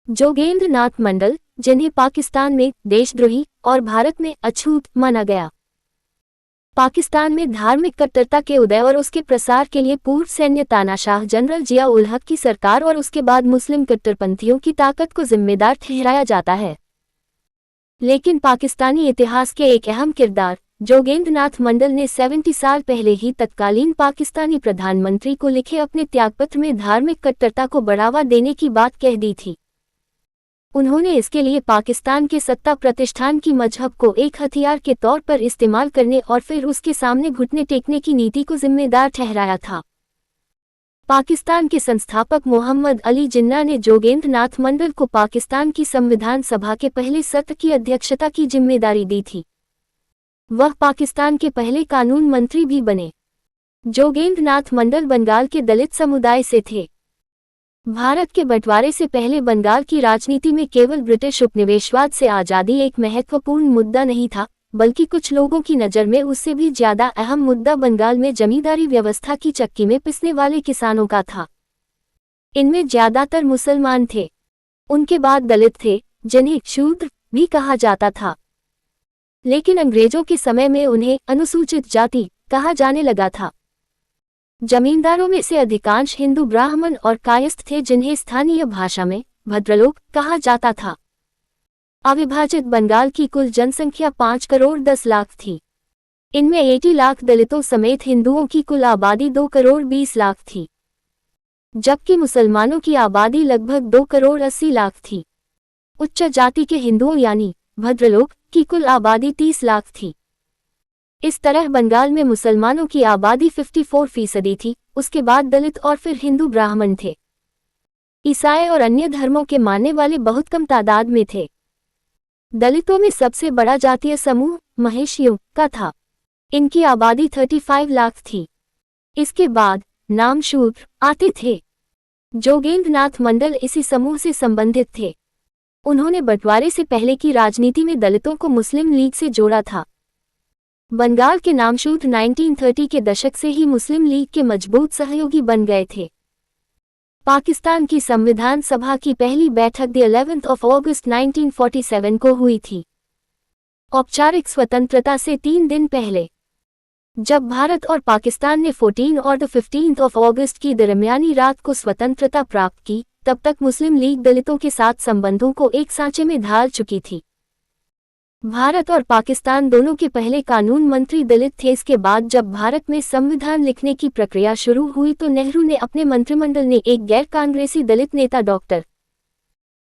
जोगेंद्र नाथ मंडल, जिन्हें पाकिस्तान में देशद्रोही और भारत में अछूत माना गया। पाकिस्तान में धार्मिक कट्टरता के उदय और उसके प्रसार के लिए पूर्व सैन्य तानाशाह जनरल जिया उल हक की सरकार और उसके बाद मुस्लिम कट्टरपंथियों की ताकत को जिम्मेदार ठहराया जाता है। लेकिन पाकिस्तानी इतिहास के एक अहम किरदार जोगेंद्र नाथ मंडल ने 70 साल पहले ही तत्कालीन पाकिस्तानी प्रधानमंत्री को लिखे अपने त्यागपत्र में धार्मिक कट्टरता को बढ़ावा देने की बात कह दी थी। उन्होंने इसके लिए पाकिस्तान के सत्ता प्रतिष्ठान की मजहब को एक हथियार के तौर पर इस्तेमाल करने और फिर उसके सामने घुटने टेकने की नीति को जिम्मेदार ठहराया था। पाकिस्तान के संस्थापक मोहम्मद अली जिन्ना ने जोगेंद्र नाथ मंडल को पाकिस्तान की संविधान सभा के पहले सत्र की अध्यक्षता की जिम्मेदारी दी थी। वह पाकिस्तान के पहले कानून मंत्री भी बने। जोगेंद्र नाथ मंडल बंगाल के दलित समुदाय से थे। भारत के बंटवारे से पहले बंगाल की राजनीति में केवल ब्रिटिश उपनिवेशवाद से आज़ादी एक महत्वपूर्ण मुद्दा नहीं था, बल्कि कुछ लोगों की नज़र में उससे भी ज्यादा अहम मुद्दा बंगाल में जमींदारी व्यवस्था की चक्की में पिसने वाले किसानों का था। इनमें ज्यादातर मुसलमान थे। उनके बाद दलित थे, जिन्हें शूद्र भी कहा जाता था। लेकिन अंग्रेजों के समय में उन्हें अनुसूचित जाति कहा जाने लगा था। जमींदारों में से अधिकांश हिंदू ब्राह्मण और कायस्थ थे, जिन्हें स्थानीय भाषा में भद्रलोक कहा जाता था। अविभाजित बंगाल की कुल जनसंख्या 5 करोड़ 10 लाख थी। इनमें 80 लाख दलितों समेत हिंदुओं की कुल आबादी 2 करोड़ 20 लाख थी, जबकि मुसलमानों की आबादी लगभग 2 करोड़ 80 लाख थी। उच्च जाति के हिंदुओं यानी भद्रलोक की कुल आबादी 30 लाख थी। इस तरह बंगाल में मुसलमानों की आबादी 54% थी, उसके बाद दलित और फिर हिंदू ब्राह्मण थे। ईसाई और अन्य धर्मों के मानने वाले बहुत कम तादाद में थे। दलितों में सबसे बड़ा जातीय समूह महैशियों का था। इनकी आबादी 35 लाख थी। इसके बाद नाम शूद्र आते थे। जोगेंद्र नाथ मंडल इसी समूह से संबंधित थे। उन्होंने बंटवारे से पहले की राजनीति में दलितों को मुस्लिम लीग से जोड़ा था। बंगाल के नामशूद्र 1930 के दशक से ही मुस्लिम लीग के मजबूत सहयोगी बन गए थे। पाकिस्तान की संविधान सभा की पहली बैठक 11 अगस्त 1947 को हुई थी, औपचारिक स्वतंत्रता से 3 दिन पहले। जब भारत और पाकिस्तान ने 14 और 15 अगस्त की दरमियानी रात को स्वतंत्रता प्राप्त की, तब तक मुस्लिम लीग दलितों के साथ संबंधों को एक सांचे में ढाल चुकी थी। भारत और पाकिस्तान दोनों के पहले कानून मंत्री दलित थे। इसके बाद जब भारत में संविधान लिखने की प्रक्रिया शुरू हुई तो नेहरू ने अपने मंत्रिमंडल ने एक गैर कांग्रेसी दलित नेता डॉक्टर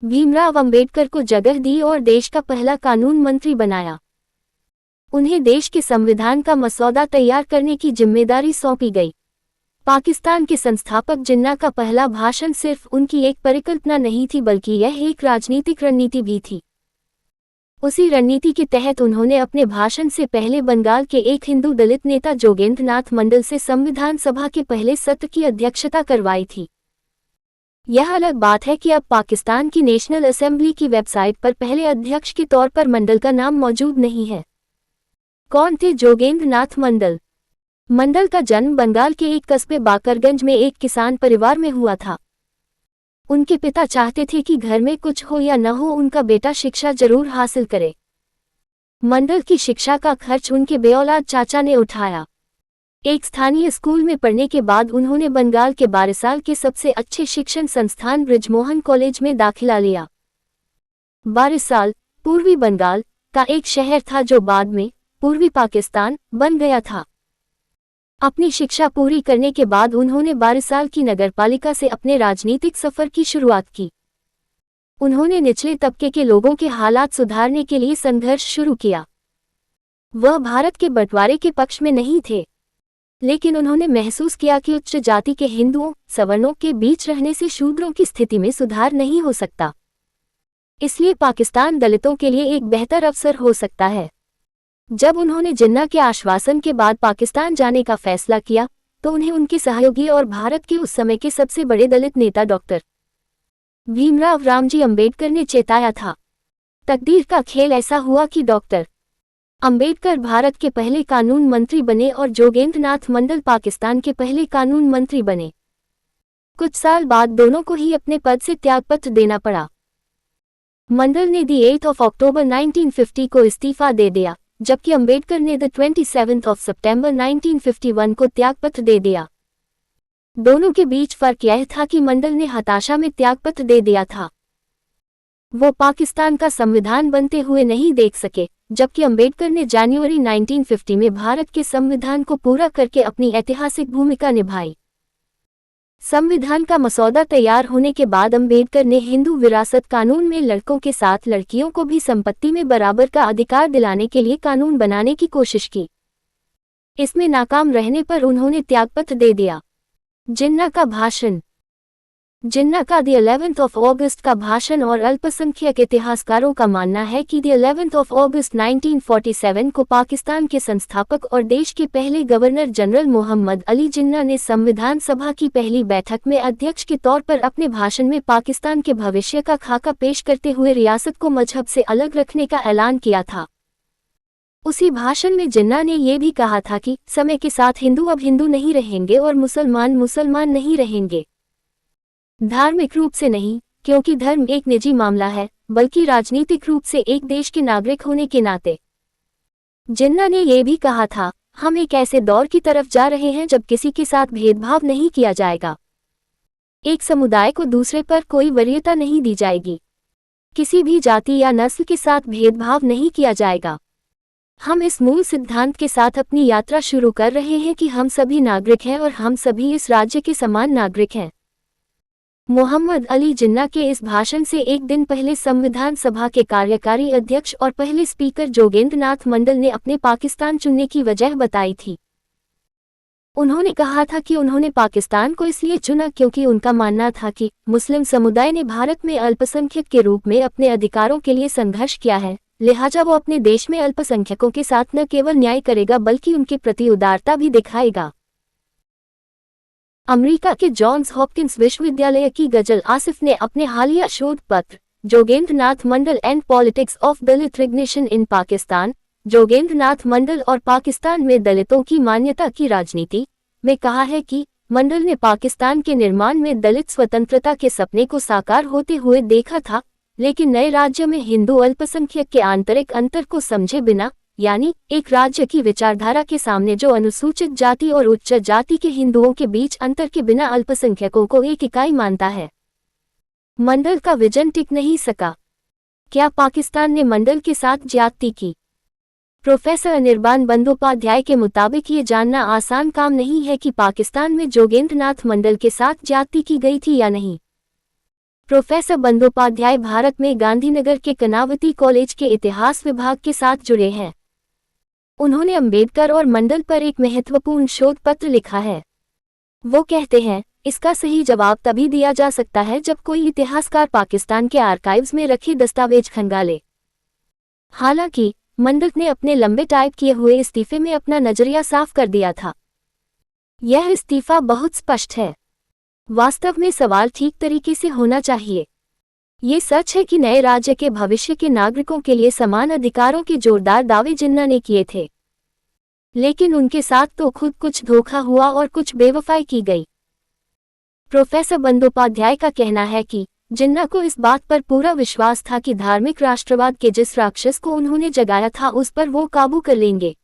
भीमराव अंबेडकर को जगह दी और देश का पहला कानून मंत्री बनाया। उन्हें देश के संविधान का मसौदा तैयार करने की जिम्मेदारी सौंपी गई। पाकिस्तान के संस्थापक जिन्ना का पहला भाषण सिर्फ उनकी एक परिकल्पना नहीं थी, बल्कि यह एक राजनीतिक रणनीति भी थी। उसी रणनीति के तहत उन्होंने अपने भाषण से पहले बंगाल के एक हिंदू दलित नेता जोगेंद्र नाथ मंडल से संविधान सभा के पहले सत्र की अध्यक्षता करवाई थी। यह अलग बात है कि अब पाकिस्तान की नेशनल असेंबली की वेबसाइट पर पहले अध्यक्ष के तौर पर मंडल का नाम मौजूद नहीं है। कौन थे जोगेंद्र नाथ मंडल? मंडल का जन्म बंगाल के एक कस्बे बाकरगंज में एक किसान परिवार में हुआ था। उनके पिता चाहते थे कि घर में कुछ हो या न हो, उनका बेटा शिक्षा जरूर हासिल करे। मंडल की शिक्षा का खर्च उनके बेऔलाद चाचा ने उठाया। एक स्थानीय स्कूल में पढ़ने के बाद उन्होंने बंगाल के बारिसाल के सबसे अच्छे शिक्षण संस्थान ब्रिजमोहन कॉलेज में दाखिला लिया। बारिसाल पूर्वी बंगाल का एक शहर था जो बाद में पूर्वी पाकिस्तान बन गया था। अपनी शिक्षा पूरी करने के बाद उन्होंने बारिसाल की नगरपालिका से अपने राजनीतिक सफर की शुरुआत की। उन्होंने निचले तबके के लोगों के हालात सुधारने के लिए संघर्ष शुरू किया। वह भारत के बंटवारे के पक्ष में नहीं थे, लेकिन उन्होंने महसूस किया कि उच्च जाति के हिंदुओं सवर्णों के बीच रहने से शूद्रों की स्थिति में सुधार नहीं हो सकता। इसलिए पाकिस्तान दलितों के लिए एक बेहतर अवसर हो सकता है। जब उन्होंने जिन्ना के आश्वासन के बाद पाकिस्तान जाने का फैसला किया तो उन्हें उनके सहयोगी और भारत के उस समय के सबसे बड़े दलित नेता डॉक्टर भीमराव रामजी अंबेडकर ने चेताया था। तकदीर का खेल ऐसा हुआ कि डॉक्टर अंबेडकर भारत के पहले कानून मंत्री बने और जोगेंद्र नाथ मंडल पाकिस्तान के पहले कानून मंत्री बने। कुछ साल बाद दोनों को ही अपने पद से त्यागपत्र देना पड़ा। मंडल ने दी 8 अक्टूबर 1950 को इस्तीफा दे दिया, जबकि अंबेडकर ने द 27 सितंबर 1951 को त्यागपत्र दे दिया। दोनों के बीच फर्क यह था कि मंडल ने हताशा में त्यागपत्र दे दिया था। वो पाकिस्तान का संविधान बनते हुए नहीं देख सके, जबकि अंबेडकर ने जनवरी 1950 में भारत के संविधान को पूरा करके अपनी ऐतिहासिक भूमिका निभाई। संविधान का मसौदा तैयार होने के बाद अंबेडकर ने हिंदू विरासत कानून में लड़कों के साथ लड़कियों को भी संपत्ति में बराबर का अधिकार दिलाने के लिए कानून बनाने की कोशिश की। इसमें नाकाम रहने पर उन्होंने त्यागपत्र दे दिया। जिन्ना का भाषण। जिन्ना का द 11 अगस्त का भाषण और अल्पसंख्यक इतिहासकारों का मानना है कि द 11 अगस्त 1947 को पाकिस्तान के संस्थापक और देश के पहले गवर्नर जनरल मोहम्मद अली जिन्ना ने संविधान सभा की पहली बैठक में अध्यक्ष के तौर पर अपने भाषण में पाकिस्तान के भविष्य का खाका पेश करते हुए रियासत को मजहब से अलग रखने का ऐलान किया था। उसी भाषण में जिन्ना ने यह भी कहा था कि समय के साथ हिंदू अब हिंदू नहीं रहेंगे और मुसलमान मुसलमान नहीं रहेंगे। धार्मिक रूप से नहीं, क्योंकि धर्म एक निजी मामला है, बल्कि राजनीतिक रूप से एक देश के नागरिक होने के नाते। जिन्ना ने यह भी कहा था, हम एक ऐसे दौर की तरफ जा रहे हैं जब किसी के साथ भेदभाव नहीं किया जाएगा। एक समुदाय को दूसरे पर कोई वरीयता नहीं दी जाएगी। किसी भी जाति या नस्ल के साथ भेदभाव नहीं किया जाएगा। हम इस मूल सिद्धांत के साथ अपनी यात्रा शुरू कर रहे हैं कि हम सभी नागरिक हैं और हम सभी इस राज्य के समान नागरिक हैं। मोहम्मद अली जिन्ना के इस भाषण से एक दिन पहले संविधान सभा के कार्यकारी अध्यक्ष और पहले स्पीकर जोगेंद्र नाथ मंडल ने अपने पाकिस्तान चुनने की वजह बताई थी। उन्होंने कहा था कि उन्होंने पाकिस्तान को इसलिए चुना क्योंकि उनका मानना था कि मुस्लिम समुदाय ने भारत में अल्पसंख्यक के रूप में अपने अधिकारों के लिए संघर्ष किया है, लिहाजा वो अपने देश में अल्पसंख्यकों के साथ न केवल न्याय करेगा बल्कि उनके प्रति उदारता भी दिखाएगा। अमेरिका के जॉन्स हॉपकिंस विश्वविद्यालय की गजल आसिफ ने अपने हालिया शोध पत्र Jogendra Nath Mandal and politics of Dalit recognition in Pakistan, Jogendra Nath Mandal और पाकिस्तान में दलितों की मान्यता की राजनीति में कहा है कि मंडल ने पाकिस्तान के निर्माण में दलित स्वतंत्रता के सपने को साकार होते हुए देखा था, लेकिन नए राज्य में हिंदू अल्पसंख्यक के आंतरिक अंतर को समझे बिना, यानी एक राज्य की विचारधारा के सामने जो अनुसूचित जाति और उच्च जाति के हिंदुओं के बीच अंतर के बिना अल्पसंख्यकों को एक इकाई मानता है। मंडल का विजन टिक नहीं सका। क्या पाकिस्तान ने मंडल के साथ ज्यादती की? प्रोफेसर अनिर्बान बंदोपाध्याय के मुताबिक ये जानना आसान काम नहीं है कि पाकिस्तान में जोगेंद्र नाथ मंडल के साथ ज्यादती की गई थी या नहीं। प्रोफेसर बंदोपाध्याय भारत में गांधीनगर के कनावती कॉलेज के इतिहास विभाग के साथ जुड़े हैं। उन्होंने अंबेडकर और मंडल पर एक महत्वपूर्ण शोध पत्र लिखा है। वो कहते हैं, इसका सही जवाब तभी दिया जा सकता है जब कोई इतिहासकार पाकिस्तान के आर्काइव्स में रखे दस्तावेज खंगाले। हालांकि मंडल ने अपने लंबे टाइप किए हुए इस्तीफे में अपना नजरिया साफ कर दिया था। यह इस्तीफा बहुत स्पष्ट है। वास्तव में सवाल ठीक तरीके से होना चाहिए। ये सच है कि नए राज्य के भविष्य के नागरिकों के लिए समान अधिकारों के जोरदार दावे जिन्ना ने किए थे, लेकिन उनके साथ तो खुद कुछ धोखा हुआ और कुछ बेवफाई की गई। प्रोफेसर बंदोपाध्याय का कहना है कि जिन्ना को इस बात पर पूरा विश्वास था कि धार्मिक राष्ट्रवाद के जिस राक्षस को उन्होंने जगाया था उस पर वो काबू कर लेंगे।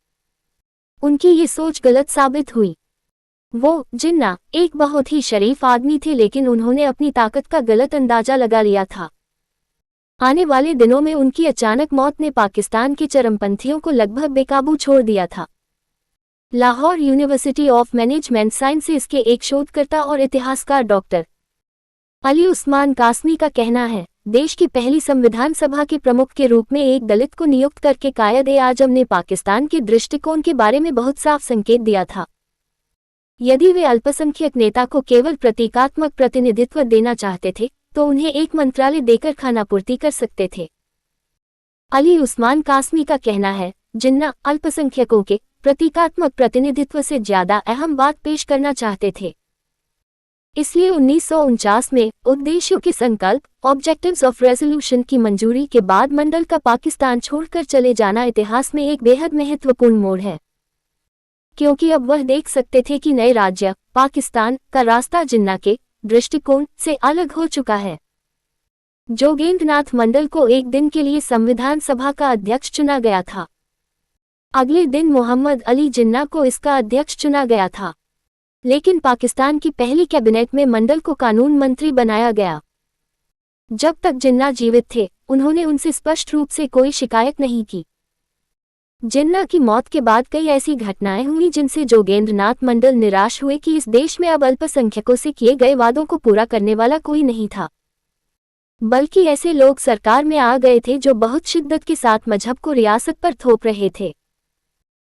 उनकी ये सोच गलत साबित हुई। वो जिन्ना एक बहुत ही शरीफ आदमी थे, लेकिन उन्होंने अपनी ताकत का गलत अंदाजा लगा लिया था। आने वाले दिनों में उनकी अचानक मौत ने पाकिस्तान के चरमपंथियों को लगभग बेकाबू छोड़ दिया था। Lahore university of management sciences के एक शोधकर्ता और इतिहासकार डॉक्टर अली उस्मान कासमी का कहना है, देश की पहली संविधान सभा के प्रमुख के रूप में एक दलित को नियुक्त करके कायद-ए-आजम ने पाकिस्तान के दृष्टिकोण के बारे में बहुत साफ संकेत दिया था। यदि वे अल्पसंख्यक नेता को केवल प्रतीकात्मक प्रतिनिधित्व देना चाहते थे तो उन्हें एक मंत्रालय देकर खानापूर्ति कर सकते थे। अली उस्मान कासमी का कहना है, जिन्ना अल्पसंख्यकों के प्रतीकात्मक प्रतिनिधित्व से ज्यादा अहम बात पेश करना चाहते थे। इसलिए 1949 में उद्देश्यों के संकल्प ऑब्जेक्टिव्स ऑफ रेजोल्यूशन की मंजूरी के बाद मंडल का पाकिस्तान छोड़कर चले जाना इतिहास में एक बेहद महत्वपूर्ण मोड़ है, क्योंकि अब वह देख सकते थे कि नए राज्य पाकिस्तान का रास्ता जिन्ना के दृष्टिकोण से अलग हो चुका है। जोगेंद्रनाथ मंडल को एक दिन के लिए संविधान सभा का अध्यक्ष चुना गया था। अगले दिन मोहम्मद अली जिन्ना को इसका अध्यक्ष चुना गया था, लेकिन पाकिस्तान की पहली कैबिनेट में मंडल को कानून मंत्री बनाया गया। जब तक जिन्ना जीवित थे, उन्होंने उनसे स्पष्ट रूप से कोई शिकायत नहीं की। जिन्ना की मौत के बाद कई ऐसी घटनाएं हुई जिनसे जोगेंद्रनाथ मंडल निराश हुए कि इस देश में अब अल्पसंख्यकों से किए गए वादों को पूरा करने वाला कोई नहीं था, बल्कि ऐसे लोग सरकार में आ गए थे जो बहुत शिद्दत के साथ मजहब को रियासत पर थोप रहे थे।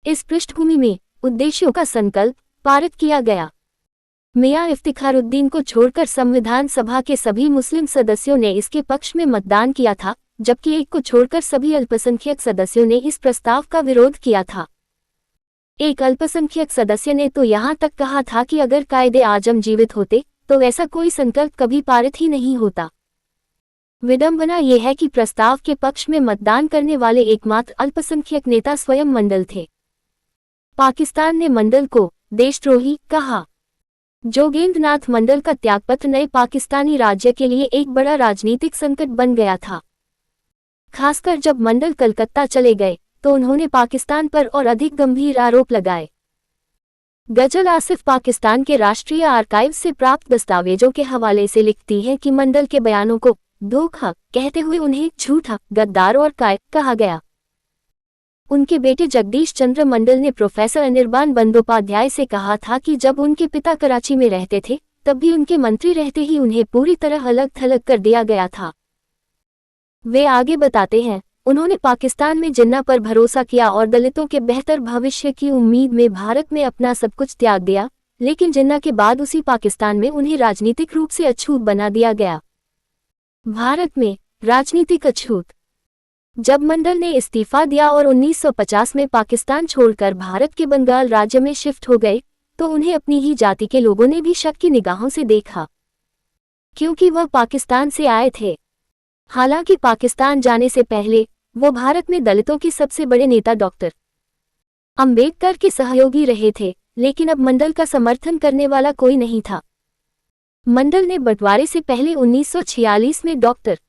इस पृष्ठभूमि में उद्देश्यों का संकल्प पारित किया गया। मियां इफ्तिखारुद्दीन को छोड़कर संविधान सभा के सभी मुस्लिम सदस्यों ने इसके पक्ष में मतदान किया था, जबकि एक को छोड़कर सभी अल्पसंख्यक सदस्यों ने इस प्रस्ताव का विरोध किया था। एक अल्पसंख्यक सदस्य ने तो यहां तक कहा था कि अगर कायदे आजम जीवित होते तो ऐसा कोई संकल्प कभी पारित ही नहीं होता। विडंबना यह है कि प्रस्ताव के पक्ष में मतदान करने वाले एकमात्र अल्पसंख्यक नेता स्वयं मंडल थे। पाकिस्तान ने मंडल को देशद्रोही कहा। जोगेंद्रनाथ मंडल का त्यागपत्र नए पाकिस्तानी राज्य के लिए एक बड़ा राजनीतिक संकट बन गया था। खासकर जब मंडल कलकत्ता चले गए तो उन्होंने पाकिस्तान पर और अधिक गंभीर आरोप लगाए। गजल आसिफ पाकिस्तान के राष्ट्रीय आर्काइव से प्राप्त दस्तावेजों के हवाले से लिखती है कि मंडल के बयानों को धोखा कहते हुए उन्हें झूठा, गद्दार और कायर कहा गया। उनके बेटे जगदीश चंद्र मंडल ने प्रोफेसर अनिर्बान बंदोपाध्याय से कहा था कि जब उनके पिता कराची में रहते थे तब भी उनके मंत्री रहते ही उन्हें पूरी तरह अलग थलग कर दिया गया था। वे आगे बताते हैं, उन्होंने पाकिस्तान में जिन्ना पर भरोसा किया और दलितों के बेहतर भविष्य की उम्मीद में भारत में अपना सब कुछ त्याग दिया, लेकिन जिन्ना के बाद उसी पाकिस्तान में उन्हें राजनीतिक रूप से अछूत बना दिया गया। भारत में राजनीतिक अछूत। जब मंडल ने इस्तीफा दिया और 1950 में पाकिस्तान छोड़कर भारत के बंगाल राज्य में शिफ्ट हो गए तो उन्हें अपनी ही जाति के लोगों ने भी शक की निगाहों से देखा, क्योंकि वह पाकिस्तान से आए थे। हालांकि पाकिस्तान जाने से पहले वो भारत में दलितों के सबसे बड़े नेता डॉक्टर अंबेडकर के सहयोगी रहे थे, लेकिन अब मंडल का समर्थन करने वाला कोई नहीं था। मंडल ने बंटवारे से पहले 1946 में डॉक्टर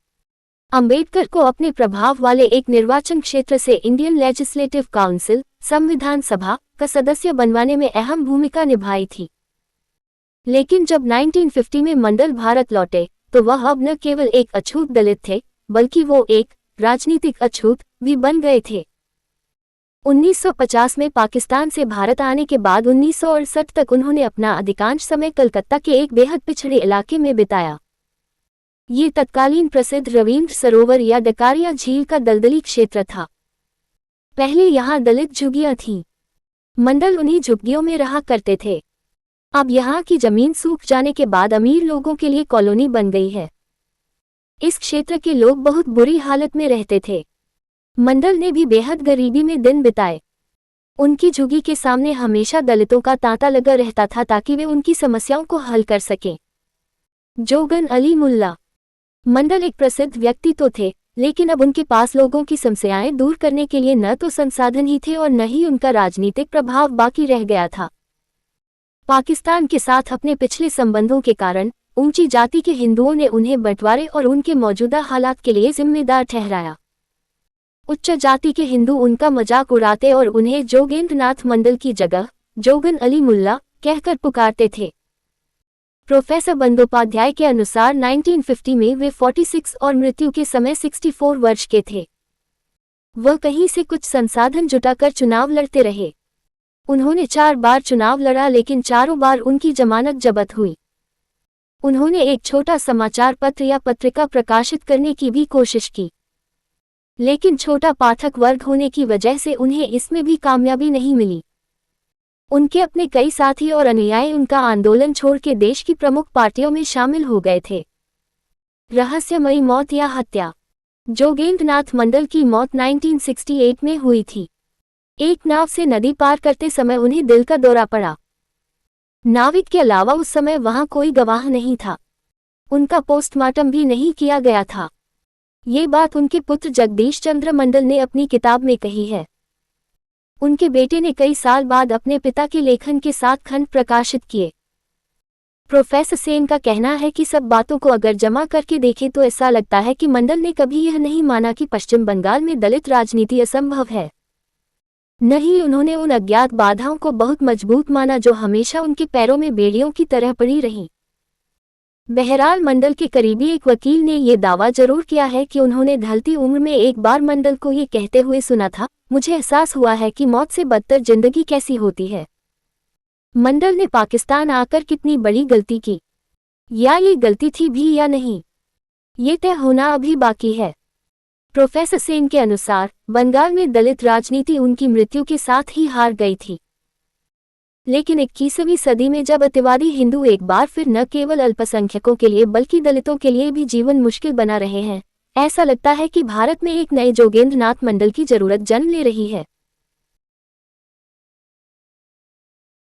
अंबेडकर को अपने प्रभाव वाले एक निर्वाचन क्षेत्र से इंडियन लेजिस्लेटिव काउंसिल संविधान सभा का सदस्य बनवाने में अहम भूमिका निभाई थी। लेकिन जब 1950 में मंडल भारत लौटे तो वह अब न केवल एक अछूत दलित थे, बल्कि वो एक राजनीतिक अछूत भी बन गए थे। 1950 में पाकिस्तान से भारत आने के बाद 1968 तक उन्होंने अपना अधिकांश समय कलकत्ता के एक बेहद पिछड़े इलाके में बिताया। ये तत्कालीन प्रसिद्ध रवींद्र सरोवर या डकारिया झील का दलदली क्षेत्र था। पहले यहाँ दलित झुग्गियां थीं। मंडल उन्हीं झुग्गियों में रहा करते थे। अब यहाँ की जमीन सूख जाने के बाद अमीर लोगों के लिए कॉलोनी बन गई है। इस क्षेत्र के लोग बहुत बुरी हालत में रहते थे। मंडल ने भी बेहद गरीबी में दिन बिताए। उनकी झुग्गी के सामने हमेशा दलितों का तांता लगा रहता था ताकि वे उनकी समस्याओं को हल कर सकें। जोगन अली मुल्ला मंडल एक प्रसिद्ध व्यक्तित्व थे, लेकिन अब उनके पास लोगों की समस्याएं दूर करने के लिए न तो संसाधन ही थे और न ही उनका राजनीतिक प्रभाव बाकी रह गया था। पाकिस्तान के साथ अपने पिछले संबंधों के कारण ऊंची जाति के हिंदुओं ने उन्हें बंटवारे और उनके मौजूदा हालात के लिए जिम्मेदार ठहराया। उच्च जाति के हिंदू उनका मजाक उड़ाते और उन्हें जोगेंद्रनाथ मंडल की जगह जोगन अली मुल्ला कहकर पुकारते थे। प्रोफेसर बंदोपाध्याय के अनुसार 1950 में वे 46 और मृत्यु के समय 64 वर्ष के थे। वह कहीं से कुछ संसाधन जुटाकर चुनाव लड़ते रहे। उन्होंने 4 बार चुनाव लड़ा, लेकिन चारों बार उनकी जमानत जब्त हुई। उन्होंने एक छोटा समाचार पत्र या पत्रिका प्रकाशित करने की भी कोशिश की, लेकिन छोटा पाठक वर्ग होने की वजह से उन्हें इसमें भी कामयाबी नहीं मिली। उनके अपने कई साथी और अनुयायी उनका आंदोलन छोड़ के देश की प्रमुख पार्टियों में शामिल हो गए थे। रहस्यमयी मौत या हत्या। जोगेंद्रनाथ मंडल की मौत 1968 में हुई थी। एक नाव से नदी पार करते समय उन्हें दिल का दौरा पड़ा। नाविक के अलावा उस समय वहां कोई गवाह नहीं था। उनका पोस्टमार्टम भी नहीं किया गया था। ये बात उनके पुत्र जगदीश चंद्र मंडल ने अपनी किताब में कही है। उनके बेटे ने कई साल बाद अपने पिता के लेखन के साथ खंड प्रकाशित किए। प्रोफेसर सेन का कहना है कि सब बातों को अगर जमा करके देखें तो ऐसा लगता है कि मंडल ने कभी यह नहीं माना कि पश्चिम बंगाल में दलित राजनीति असंभव है। नहीं, उन्होंने उन अज्ञात बाधाओं को बहुत मजबूत माना जो हमेशा उनके पैरों में बेड़ियों की तरह पड़ी रहीं। बहरहाल, मंडल के करीबी एक वकील ने ये दावा जरूर किया है कि उन्होंने ढलती उम्र में एक बार मंडल को ये कहते हुए सुना था, मुझे एहसास हुआ है कि मौत से बदतर जिंदगी कैसी होती है। मंडल ने पाकिस्तान आकर कितनी बड़ी गलती की, या ये गलती थी भी या नहीं, ये तय होना अभी बाकी है। प्रोफेसर सेन के अनुसार बंगाल में दलित राजनीति उनकी मृत्यु के साथ ही हार गई थी। लेकिन 21वीं सदी में जब अतिवादी हिंदू एक बार फिर न केवल अल्पसंख्यकों के लिए बल्कि दलितों के लिए भी जीवन मुश्किल बना रहे हैं, ऐसा लगता है कि भारत में एक नए जोगेंद्र नाथ मंडल की जरूरत जन्म ले रही है।